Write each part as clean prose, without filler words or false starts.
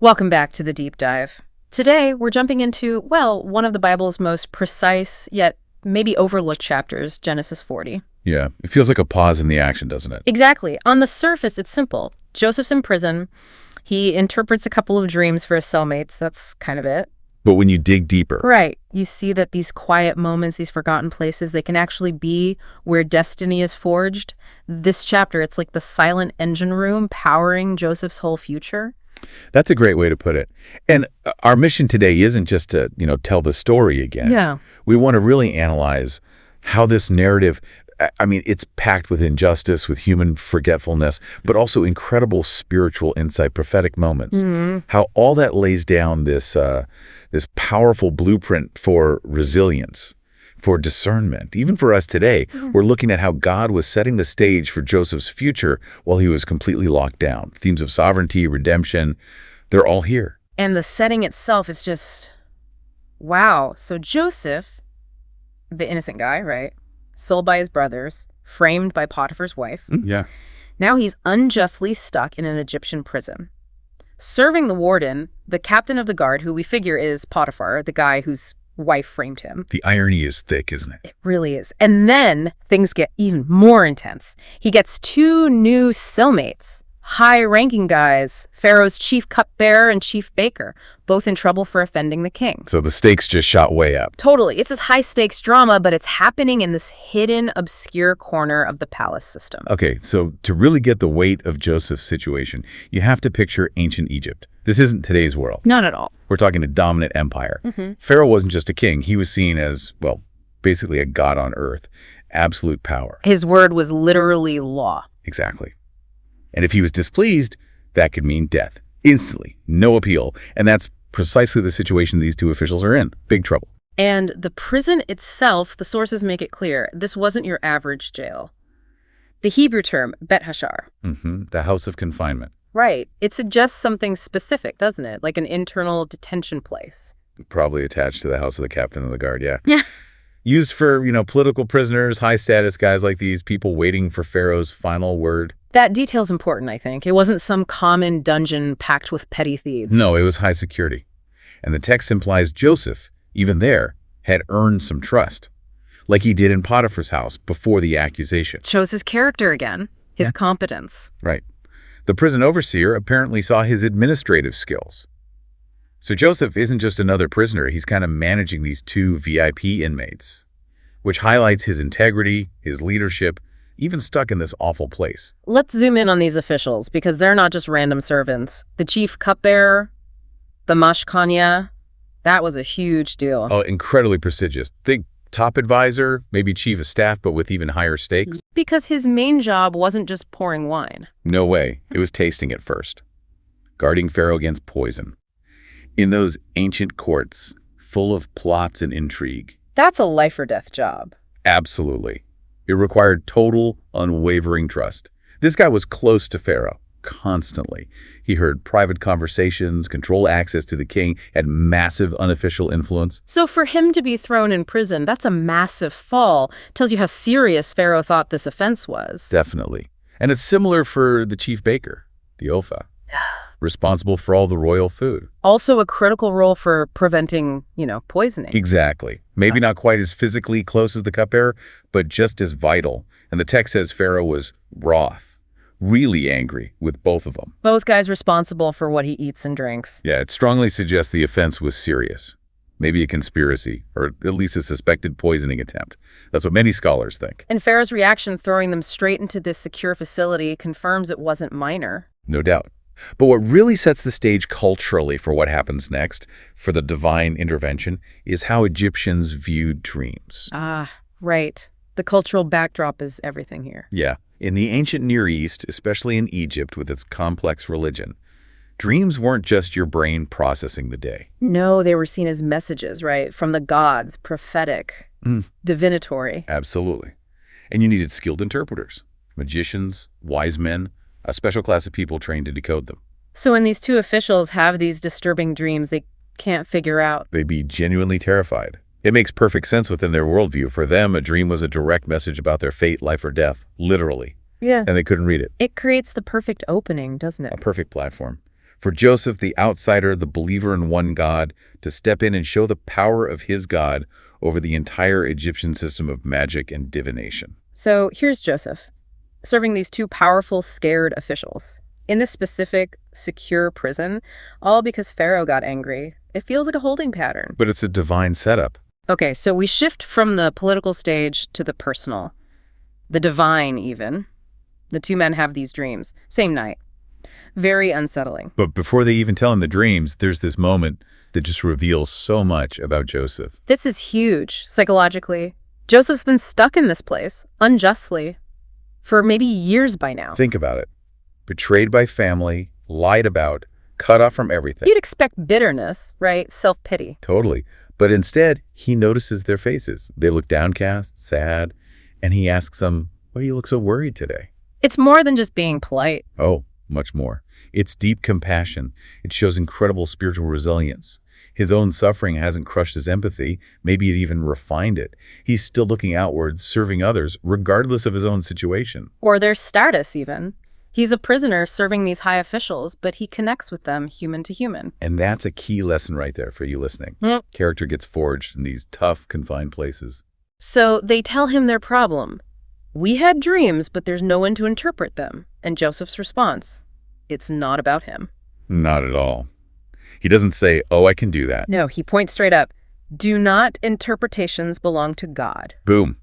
Welcome back to the deep dive. Today, we're jumping into, well, one of the Bible's most precise, yet maybe overlooked chapters, Genesis 40. Yeah, it feels like a pause in the action, doesn't it? Exactly. On the surface, it's simple. Joseph's in prison. He interprets a couple of dreams for his cellmates. That's kind of it. But when you dig deeper, Right. You see that these quiet moments, these forgotten places, they can actually be where destiny is forged. This chapter, it's like the silent engine room powering Joseph's whole future. that's a great way to put it. And our mission today isn't just to, tell the story again. Yeah. We want to really analyze how this narrative, it's packed with injustice, with human forgetfulness, but also incredible spiritual insight, prophetic moments. How all that lays down this powerful blueprint for resilience, for discernment. Even for us today, we're looking at how God was setting the stage for Joseph's future while he was completely locked down. Themes of sovereignty, redemption, they're all here. And the setting itself is just, wow. So Joseph, the innocent guy, right? Sold by his brothers, framed by Potiphar's wife. Yeah. Now he's unjustly stuck in an Egyptian prison. Serving the warden, the captain of the guard, who we figure is Potiphar, the guy whose wife framed him. The irony is thick, isn't it? It really is. And then things get even more intense. He gets two new cellmates, high-ranking guys, Pharaoh's chief cupbearer and chief baker, both in trouble for offending the king. So the stakes just shot way up. Totally. It's this high-stakes drama, but it's happening in this hidden, obscure corner of the palace system. Okay, so to really get the weight of Joseph's situation, you have to picture ancient Egypt. This isn't today's world. Not at all. We're talking a dominant empire. Pharaoh wasn't just a king. He was seen as, well, basically a god on earth. Absolute power. His word was literally law. Exactly. And if he was displeased, that could mean death. Instantly. No appeal. And that's precisely the situation these two officials are in. Big trouble. And the prison itself, the sources make it clear, this wasn't your average jail. The Hebrew term, Bet Hashar. The house of confinement. Right. It suggests something specific, doesn't it? Like an internal detention place. Probably attached to the house of the captain of the guard, yeah. Yeah. Used for, political prisoners, high-status guys like these, people waiting for Pharaoh's final word. That detail's important, I think. It wasn't some common dungeon packed with petty thieves. No, it was high security. And the text implies Joseph, even there, had earned some trust, like he did in Potiphar's house before the accusation. It shows his character again, his competence. Right. The prison overseer apparently saw his administrative skills. So Joseph isn't just another prisoner, he's kind of managing these two VIP inmates, which highlights his integrity, his leadership, even stuck in this awful place. Let's zoom in on these officials, because they're not just random servants. The chief cupbearer, the mashkanya, that was a huge deal. Oh, incredibly prestigious. Think top advisor, maybe chief of staff, but with even higher stakes. Because his main job wasn't just pouring wine. No way. It was tasting it first. Guarding Pharaoh against poison. In those ancient courts, full of plots and intrigue. That's a life or death job. Absolutely. It required total, unwavering trust. This guy was close to Pharaoh, constantly. He heard private conversations, controlled access to the king, had massive unofficial influence. So for him to be thrown in prison, that's a massive fall. Tells you how serious Pharaoh thought this offense was. Definitely. And it's similar for the chief baker, the Opha, responsible for all the royal food. Also a critical role for preventing, poisoning. Exactly. Maybe not quite as physically close as the cupbearer, but just as vital. And the text says Pharaoh was wroth, really angry with both of them. Both guys responsible for what he eats and drinks. Yeah, it strongly suggests the offense was serious. Maybe a conspiracy, or at least a suspected poisoning attempt. That's what many scholars think. And Pharaoh's reaction, throwing them straight into this secure facility, confirms it wasn't minor. No doubt. But what really sets the stage culturally for what happens next, for the divine intervention, is how Egyptians viewed dreams. Ah, right. The cultural backdrop is everything here. Yeah. In the ancient Near East, especially in Egypt with its complex religion, dreams weren't just your brain processing the day. No, they were seen as messages, right? From the gods, prophetic, divinatory. Absolutely. And you needed skilled interpreters, magicians, wise men, a special class of people trained to decode them. So when these two officials have these disturbing dreams they can't figure out, They'd be genuinely terrified. It makes perfect sense within their worldview. For them, a dream was a direct message about their fate, life or death, literally. Yeah. And they couldn't read it. It creates the perfect opening, doesn't it? A perfect platform For Joseph, the outsider, the believer in one God, to step in and show the power of his God over the entire Egyptian system of magic and divination. So here's Joseph, serving these two powerful, scared officials in this specific, secure prison, all because Pharaoh got angry. It feels like a holding pattern. But it's a divine setup. Okay, so we shift from the political stage to the personal, the divine even. The two men have these dreams, same night. Very unsettling. But before they even tell him the dreams, there's this moment that just reveals so much about Joseph. This is huge, psychologically. Joseph's been stuck in this place, unjustly, for maybe years by now. Think about it. Betrayed by family, lied about, cut off from everything. You'd expect bitterness, right? Self-pity. Totally. But instead, he notices their faces. They look downcast, sad, and he asks them, "Why do you look so worried today?" It's more than just being polite. Oh, much more. It's deep compassion. It shows incredible spiritual resilience. His own suffering hasn't crushed his empathy. Maybe it even refined it. He's still looking outwards, serving others, regardless of his own situation. Or their status, even. He's a prisoner serving these high officials, but he connects with them human to human. And that's a key lesson right there for you listening. Character gets forged in these tough, confined places. So they tell him their problem. We had dreams, but there's no one to interpret them. And Joseph's response, it's not about him. Not at all. He doesn't say, "Oh, I can do that." No, he points straight up. Do not interpretations belong to God? Boom.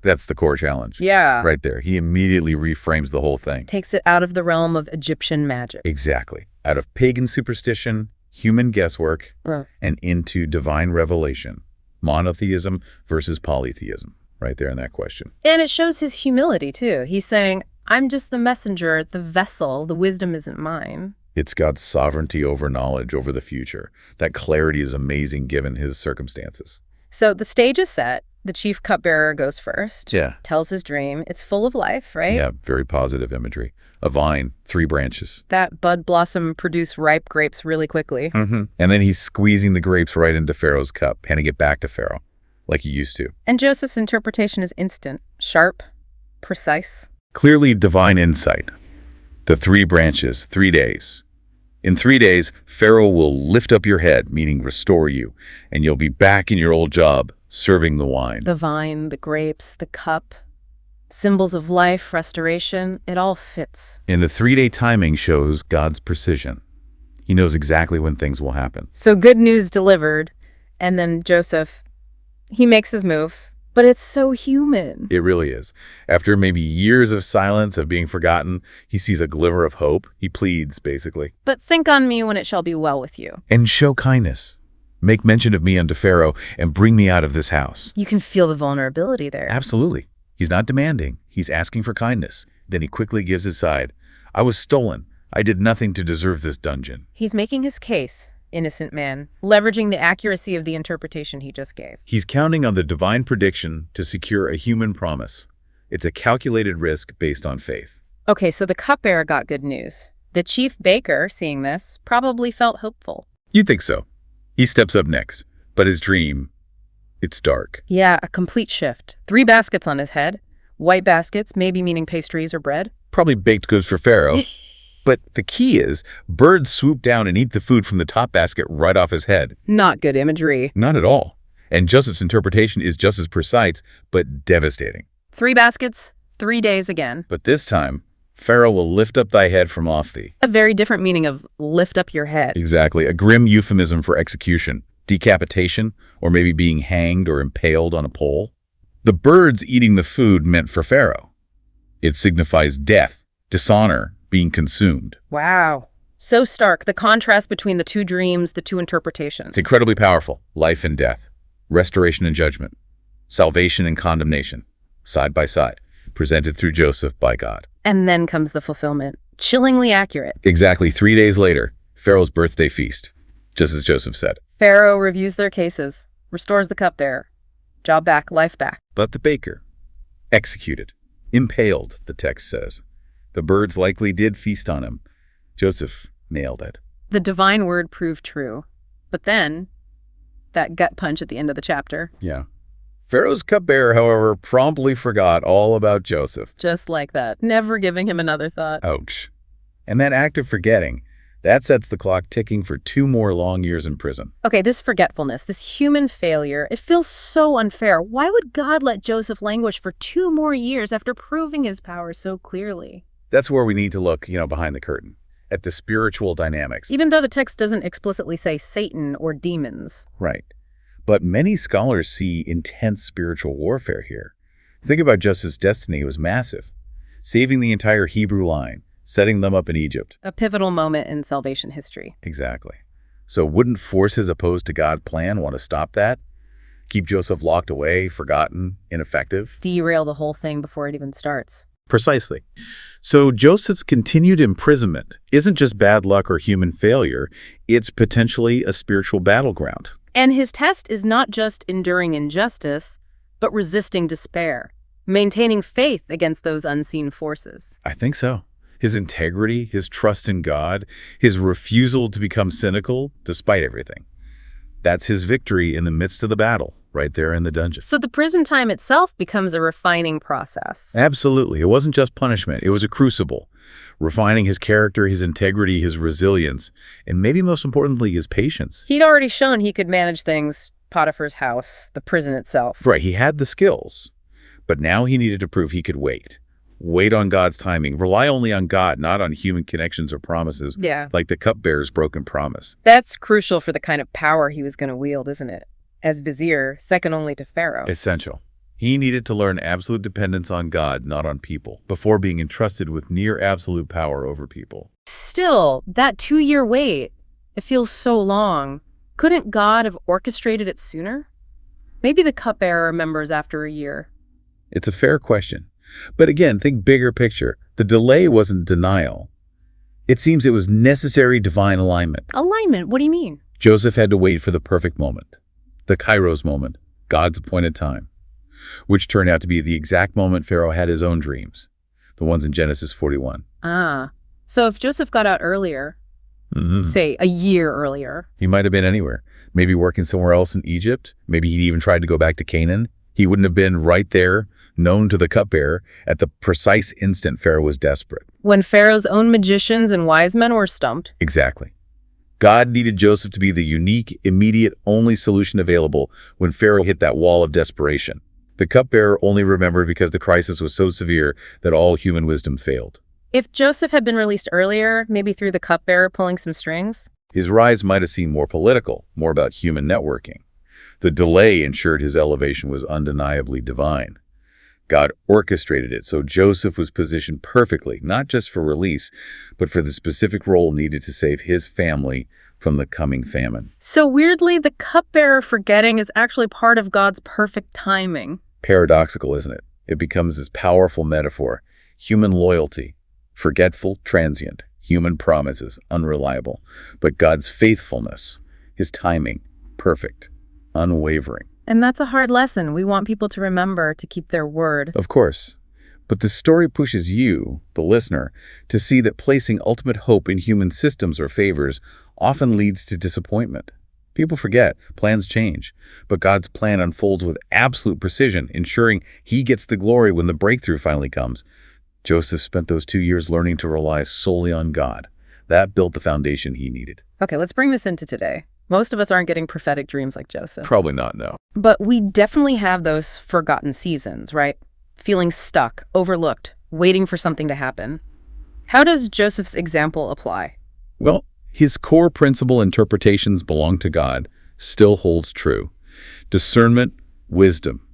That's the core challenge. Yeah. Right there. He immediately reframes the whole thing. Takes it out of the realm of Egyptian magic. Exactly. Out of pagan superstition, human guesswork, and into divine revelation. Monotheism versus polytheism. Right there in that question. And it shows his humility, too. He's saying, I'm just the messenger, the vessel. The wisdom isn't mine. It's God's sovereignty over knowledge, over the future. That clarity is amazing given his circumstances. So the stage is set. The chief cupbearer goes first. Yeah. Tells his dream. It's full of life, right? Yeah, very positive imagery. A vine, 3 branches. That bud blossom produce ripe grapes really quickly. And then he's squeezing the grapes right into Pharaoh's cup, handing it back to Pharaoh, like he used to. And Joseph's interpretation is instant, sharp, precise. Clearly divine insight. The 3 branches, 3 days. In 3 days, Pharaoh will lift up your head, meaning restore you, and you'll be back in your old job, serving the wine. The vine, the grapes, the cup, symbols of life, restoration, it all fits. And the 3-day timing shows God's precision. He knows exactly when things will happen. So good news delivered, and then Joseph, he makes his move. But it's so human. It really is. After maybe years of silence, of being forgotten, he sees a glimmer of hope. He pleads, basically. But think on me when it shall be well with you. And show kindness. Make mention of me unto Pharaoh, and bring me out of this house. You can feel the vulnerability there. Absolutely. He's not demanding. He's asking for kindness. Then he quickly gives his side. I was stolen. I did nothing to deserve this dungeon. He's making his case. Innocent man, leveraging the accuracy of the interpretation he just gave. He's counting on the divine prediction to secure a human promise. It's a calculated risk based on faith. Okay, so the cupbearer got good news. The chief baker, seeing this, probably felt hopeful. You'd think so. He steps up next, but his dream, it's dark. Yeah, a complete shift. 3 baskets on his head. White baskets, maybe meaning pastries or bread. Probably baked goods for Pharaoh. But the key is, birds swoop down and eat the food from the top basket right off his head. Not good imagery. Not at all. And Joseph's interpretation is just as precise, but devastating. 3 baskets, 3 days again. But this time, Pharaoh will lift up thy head from off thee. A very different meaning of lift up your head. Exactly. A grim euphemism for execution, decapitation, or maybe being hanged or impaled on a pole. The birds eating the food meant for Pharaoh. It signifies death, dishonor, being consumed. Wow. So stark, the contrast between the 2 dreams, the 2 interpretations. It's incredibly powerful. Life and death, restoration and judgment, salvation and condemnation, side by side, presented through Joseph by God. And then comes the fulfillment. Chillingly accurate. Exactly 3 days later, Pharaoh's birthday feast, just as Joseph said. Pharaoh reviews their cases, restores the cupbearer. Job back, life back. But the baker, executed, impaled, the text says. The birds likely did feast on him. Joseph nailed it. The divine word proved true. But then, that gut punch at the end of the chapter. Yeah. Pharaoh's cupbearer, however, promptly forgot all about Joseph. Just like that. Never giving him another thought. Ouch. And that act of forgetting, That sets the clock ticking for 2 more long years in prison. Okay, this forgetfulness, this human failure, it feels so unfair. Why would God let Joseph languish for 2 more years after proving his power so clearly? That's where we need to look, behind the curtain, at the spiritual dynamics. Even though the text doesn't explicitly say Satan or demons. Right. But many scholars see intense spiritual warfare here. Think about Joseph's destiny. It was massive. Saving the entire Hebrew line, setting them up in Egypt. A pivotal moment in salvation history. Exactly. So wouldn't forces opposed to God's plan want to stop that? Keep Joseph locked away, forgotten, ineffective? Derail the whole thing before it even starts. Precisely. So Joseph's continued imprisonment isn't just bad luck or human failure, it's potentially a spiritual battleground. And his test is not just enduring injustice, but resisting despair, maintaining faith against those unseen forces. I think so. His integrity, his trust in God, his refusal to become cynical despite everything. That's his victory in the midst of the battle, right there in the dungeon. So the prison time itself becomes a refining process. Absolutely. It wasn't just punishment. It was a crucible, refining his character, his integrity, his resilience, and maybe most importantly, his patience. He'd already shown he could manage things, Potiphar's house, the prison itself. Right, he had the skills, but now he needed to prove he could wait. Wait on God's timing. Rely only on God, not on human connections or promises, like the cupbearer's broken promise. That's crucial for the kind of power he was going to wield, isn't it? As vizier, second only to Pharaoh. Essential. He needed to learn absolute dependence on God, not on people, before being entrusted with near absolute power over people. Still, that 2-year wait, it feels so long. Couldn't God have orchestrated it sooner? Maybe the cupbearer remembers after a year. It's a fair question. But again, think bigger picture. The delay wasn't denial. It seems it was necessary divine alignment. Alignment? What do you mean? Joseph had to wait for the perfect moment, the Kairos moment, God's appointed time, which turned out to be the exact moment Pharaoh had his own dreams, the ones in Genesis 41. So if Joseph got out earlier, say a year earlier. He might have been anywhere, maybe working somewhere else in Egypt. Maybe he'd even tried to go back to Canaan. He wouldn't have been right there, known to the cupbearer, at the precise instant Pharaoh was desperate. When Pharaoh's own magicians and wise men were stumped. Exactly. God needed Joseph to be the unique, immediate, only solution available when Pharaoh hit that wall of desperation. The cupbearer only remembered because the crisis was so severe that all human wisdom failed. If Joseph had been released earlier, maybe through the cupbearer pulling some strings? His rise might have seemed more political, more about human networking. The delay ensured his elevation was undeniably divine. God orchestrated it so Joseph was positioned perfectly, not just for release, but for the specific role needed to save his family from the coming famine. So weirdly, the cupbearer forgetting is actually part of God's perfect timing. Paradoxical, isn't it? It becomes this powerful metaphor. Human loyalty, forgetful, transient. Human promises, unreliable. But God's faithfulness, his timing, perfect, unwavering. And that's a hard lesson. We want people to remember to keep their word. Of course. But the story pushes you, the listener, to see that placing ultimate hope in human systems or favors often leads to disappointment. People forget, plans change, but God's plan unfolds with absolute precision, ensuring he gets the glory when the breakthrough finally comes. Joseph spent those 2 years learning to rely solely on God. That built the foundation he needed. Okay, let's bring this into today. Most of us aren't getting prophetic dreams like Joseph. Probably not, no. But we definitely have those forgotten seasons, right? Feeling stuck, overlooked, waiting for something to happen. How does Joseph's example apply? Well, his core principle interpretations belong to God, still holds true. Discernment, wisdom.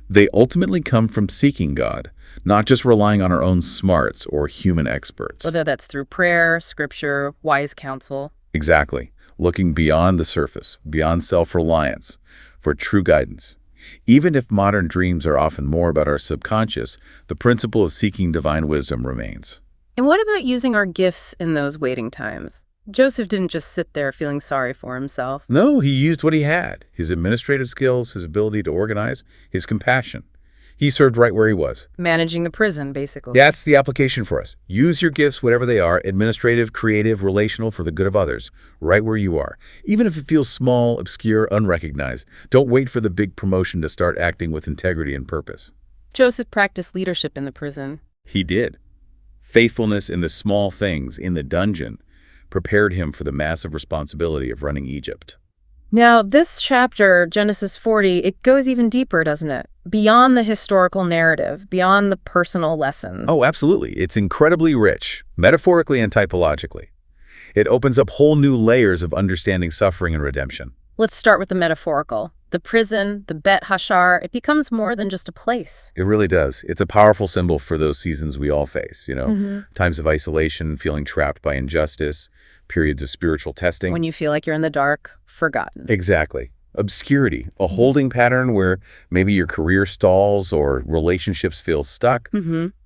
They ultimately come from seeking God, not just relying on our own smarts or human experts. Whether that's through prayer, scripture, wise counsel. Exactly. Looking beyond the surface, beyond self-reliance, for true guidance. Even if modern dreams are often more about our subconscious, the principle of seeking divine wisdom remains. And what about using our gifts in those waiting times? Joseph didn't just sit there feeling sorry for himself. No, he used what he had, his administrative skills, his ability to organize, his compassion. He served right where he was. Managing the prison, basically. That's the application for us. Use your gifts, whatever they are, administrative, creative, relational, for the good of others, right where you are. Even if it feels small, obscure, unrecognized, don't wait for the big promotion to start acting with integrity and purpose. Joseph practiced leadership in the prison. He did. Faithfulness in the small things, in the dungeon, prepared him for the massive responsibility of running Egypt. Now, this chapter, Genesis 40, it goes even deeper, doesn't it? Beyond the historical narrative, beyond the personal lessons. Oh, absolutely. It's incredibly rich, metaphorically and typologically. It opens up whole new layers of understanding suffering and redemption. Let's start with the metaphorical. The prison, the Bet Hashar, it becomes more than just a place. It really does. It's a powerful symbol for those seasons we all face, times of isolation, feeling trapped by injustice, periods of spiritual testing. When you feel like you're in the dark, forgotten. Exactly. Obscurity, a holding pattern where maybe your career stalls or relationships feel stuck,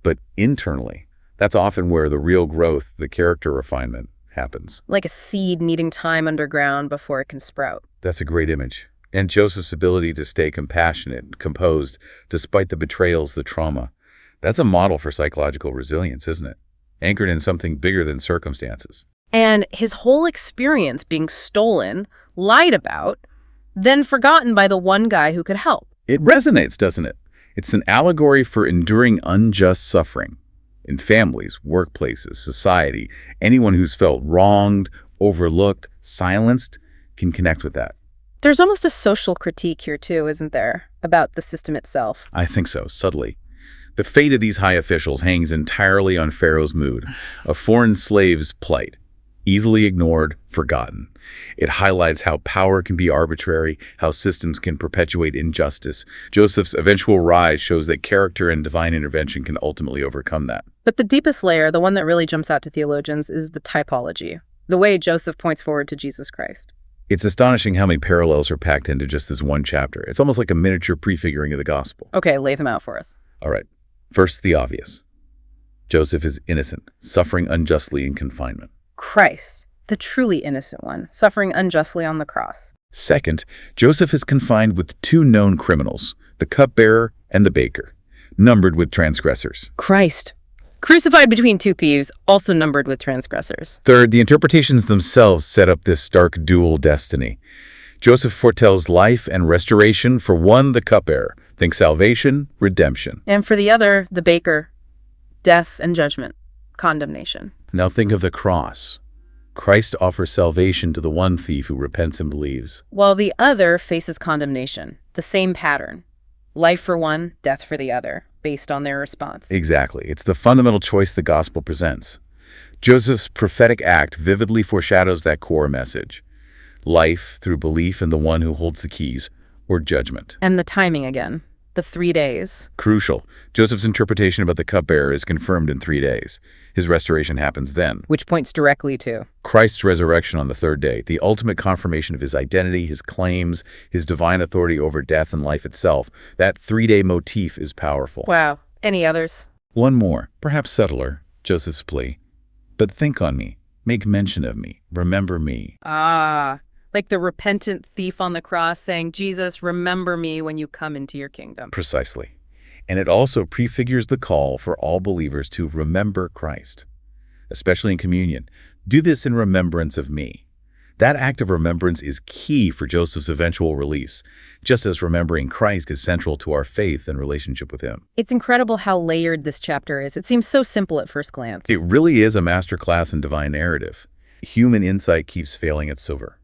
but internally, that's often where the real growth, the character refinement happens. Like a seed needing time underground before it can sprout. That's a great image. And Joseph's ability to stay compassionate and composed despite the betrayals, the trauma. That's a model for psychological resilience, isn't it? Anchored in something bigger than circumstances. And his whole experience being stolen, lied about, then forgotten by the one guy who could help. It resonates, doesn't it? It's an allegory for enduring unjust suffering in families, workplaces, society. Anyone who's felt wronged, overlooked, silenced can connect with that. There's almost a social critique here too, isn't there, about the system itself? I think so, subtly. The fate of these high officials hangs entirely on Pharaoh's mood, a foreign slave's plight, easily ignored, forgotten. It highlights how power can be arbitrary, how systems can perpetuate injustice. Joseph's eventual rise shows that character and divine intervention can ultimately overcome that. But the deepest layer, the one that really jumps out to theologians, is the typology, the way Joseph points forward to Jesus Christ. It's astonishing how many parallels are packed into just this one chapter. It's almost like a miniature prefiguring of the gospel. Okay, lay them out for us. All right. First, the obvious. Joseph is innocent, suffering unjustly in confinement. Christ, the truly innocent one, suffering unjustly on the cross. Second, Joseph is confined with two known criminals, the cupbearer and the baker, numbered with transgressors. Christ, crucified between two thieves, also numbered with transgressors. Third, the interpretations themselves set up this stark dual destiny. Joseph foretells life and restoration for one, the cupbearer. Think salvation, redemption. And for the other, the baker, death and judgment, condemnation. Now think of the cross. Christ offers salvation to the one thief who repents and believes, while the other faces condemnation, the same pattern. Life for one, death for the other, based on their response. Exactly. It's the fundamental choice the gospel presents. Joseph's prophetic act vividly foreshadows that core message. Life through belief in the one who holds the keys, or judgment. And the timing again. The 3 days. Crucial. Joseph's interpretation about the cupbearer is confirmed in 3 days. His restoration happens then. Which points directly to Christ's resurrection on the 3rd day, the ultimate confirmation of his identity, his claims, his divine authority over death and life itself. That 3-day motif is powerful. Wow. Any others? One more, perhaps subtler, Joseph's plea. But think on me, make mention of me, remember me. Like the repentant thief on the cross saying, Jesus, remember me when you come into your kingdom. Precisely. And it also prefigures the call for all believers to remember Christ, especially in communion. Do this in remembrance of me. That act of remembrance is key for Joseph's eventual release, just as remembering Christ is central to our faith and relationship with him. It's incredible how layered this chapter is. It seems so simple at first glance. It really is a masterclass in divine narrative. Human insight keeps failing at silver.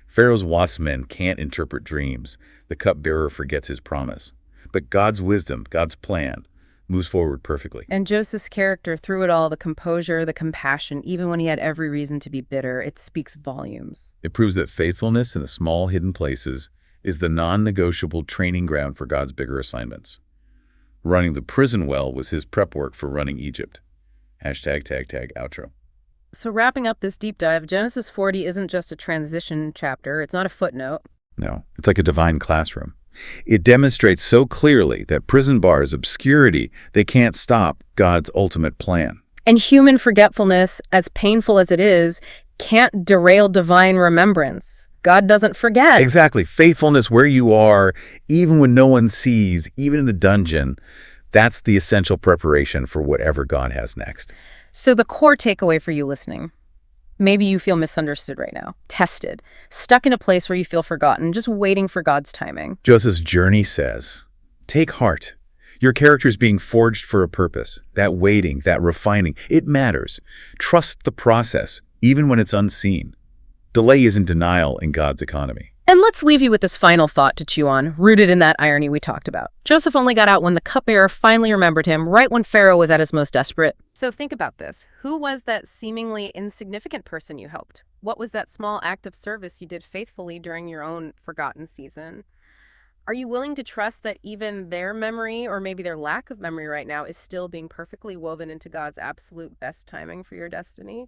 Pharaoh's wise men can't interpret dreams. The cupbearer forgets his promise. But God's wisdom, God's plan, moves forward perfectly. And Joseph's character, through it all, the composure, the compassion, even when he had every reason to be bitter, it speaks volumes. It proves that faithfulness in the small hidden places is the non-negotiable training ground for God's bigger assignments. Running the prison well was his prep work for running Egypt. #outro. So wrapping up this deep dive, Genesis 40 isn't just a transition chapter. It's not a footnote. No, it's like a divine classroom. It demonstrates so clearly that prison bars, obscurity, they can't stop God's ultimate plan. And human forgetfulness, as painful as it is, can't derail divine remembrance. God doesn't forget. Exactly. Faithfulness where you are, even when no one sees, even in the dungeon, that's the essential preparation for whatever God has next. So the core takeaway for you listening, maybe you feel misunderstood right now, tested, stuck in a place where you feel forgotten, just waiting for God's timing. Joseph's journey says, take heart. Your character's being forged for a purpose. That waiting, that refining, it matters. Trust the process. even when it's unseen. Delay isn't denial in God's economy. And let's leave you with this final thought to chew on, rooted in that irony we talked about. Joseph only got out when the cupbearer finally remembered him, right when Pharaoh was at his most desperate. So think about this. Who was that seemingly insignificant person you helped? What was that small act of service you did faithfully during your own forgotten season? Are you willing to trust that even their memory, or maybe their lack of memory right now, is still being perfectly woven into God's absolute best timing for your destiny?